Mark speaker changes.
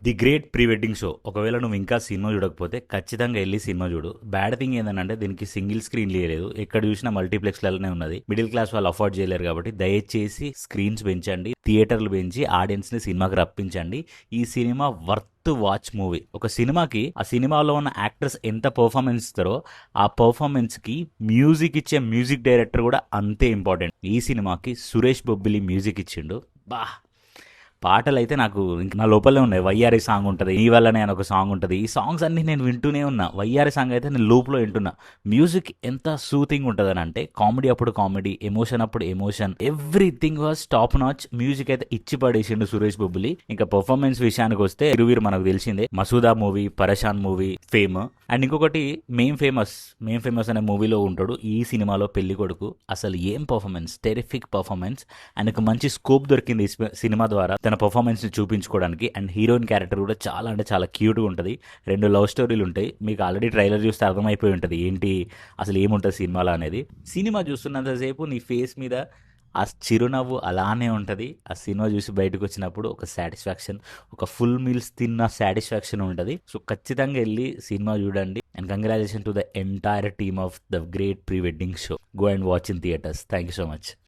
Speaker 1: The great pre wedding show. ఒకవేళ నువ్వు ఇంకా సినిమా చూడకపోతే ఖచ్చితంగా వెళ్ళి సినిమా చూడు. బ్యాడ్ థింగ్ ఏంటంటే దీనికి సింగిల్ స్క్రీన్ లేదు, ఎక్కడ చూసినా మల్టీప్లెక్స్లలోనే ఉన్నది. మిడిల్ క్లాస్ వాళ్ళు అఫోర్డ్ చేయలేరు కాబట్టి దయచేసి స్క్రీన్స్ పెంచండి, థియేటర్లు పెంచి ఆడియన్స్ ని సినిమాకి రప్పించండి. ఈ సినిమా వర్త్ వాచ్ మూవీ. ఒక సినిమాకి ఆ సినిమాలో ఉన్న యాక్టర్స్ ఎంత పర్ఫార్మెన్స్ ఇస్తారో ఆ పర్ఫార్మెన్స్ కి మ్యూజిక్ ఇచ్చే మ్యూజిక్ డైరెక్టర్ కూడా అంతే ఇంపార్టెంట్. ఈ సినిమాకి సురేష్ బొబ్బిలి మ్యూజిక్ ఇచ్చిండు. బా, పాటలైతే నాకు ఇంక నా లోపలే ఉన్నాయి. వయ్యారి సాంగ్ ఉంటుంది, నీ వల్లనే అని ఒక సాంగ్ ఉంటుంది. ఈ సాంగ్స్ అన్ని నేను వింటూనే ఉన్నా. వయ్యారి సాంగ్ అయితే నేను లూప్లో వింటున్నా. మ్యూజిక్ ఎంత సూతింగ్ ఉంటుంది అని అంటే, కామెడీ అప్పుడు కామెడీ, ఎమోషన్ అప్పుడు emotion, everything was top notch. Music అయితే ఇచ్చి పడేసిండు సురేష్ బొబ్బులి. ఇంకా పర్ఫార్మెన్స్ విషయానికి వస్తే ఇరువీరు మనకు తెలిసిందే. మసూదా మూవీ, పరేషాన్ మూవీ ఫేమ్, అండ్ ఇంకొకటి మేం ఫేమస్ అనే మూవీలో ఉంటాడు. ఈ సినిమాలో పెళ్లి కొడుకు. అసలు ఏం పర్ఫార్మెన్స్, టెరిఫిక్ పర్ఫార్మెన్స్. ఆయనకు మంచి స్కోప్ దొరికింది ఈ సినిమా ద్వారా తన పర్ఫార్మెన్స్ ని చూపించుకోవడానికి. అండ్ హీరోయిన్ క్యారెక్టర్ కూడా చాలా అంటే చాలా క్యూట్గా ఉంటుంది. 2 లవ్ స్టోరీలు ఉంటాయి. మీకు ఆల్రెడీ ట్రైలర్ చూస్తే అర్థమైపోయి ఉంటుంది ఏంటి అసలు ఏముంటుంది సినిమాలో అనేది. సినిమా చూస్తున్నంతసేపు నీ ఫేస్ మీద ఆ చిరునవ్వు అలానే ఉంటుంది. ఆ సినిమా చూసి బయటకు వచ్చినప్పుడు ఒక సాటిస్ఫాక్షన్, ఒక ఫుల్ మీల్స్ తిన్న సాటిస్ఫాక్షన్ ఉంటుంది. సో ఖచ్చితంగా వెళ్ళి సినిమా చూడండి. And congratulation to the entire team of the great pre wedding show. Go and watch in theatres. Thank you so much.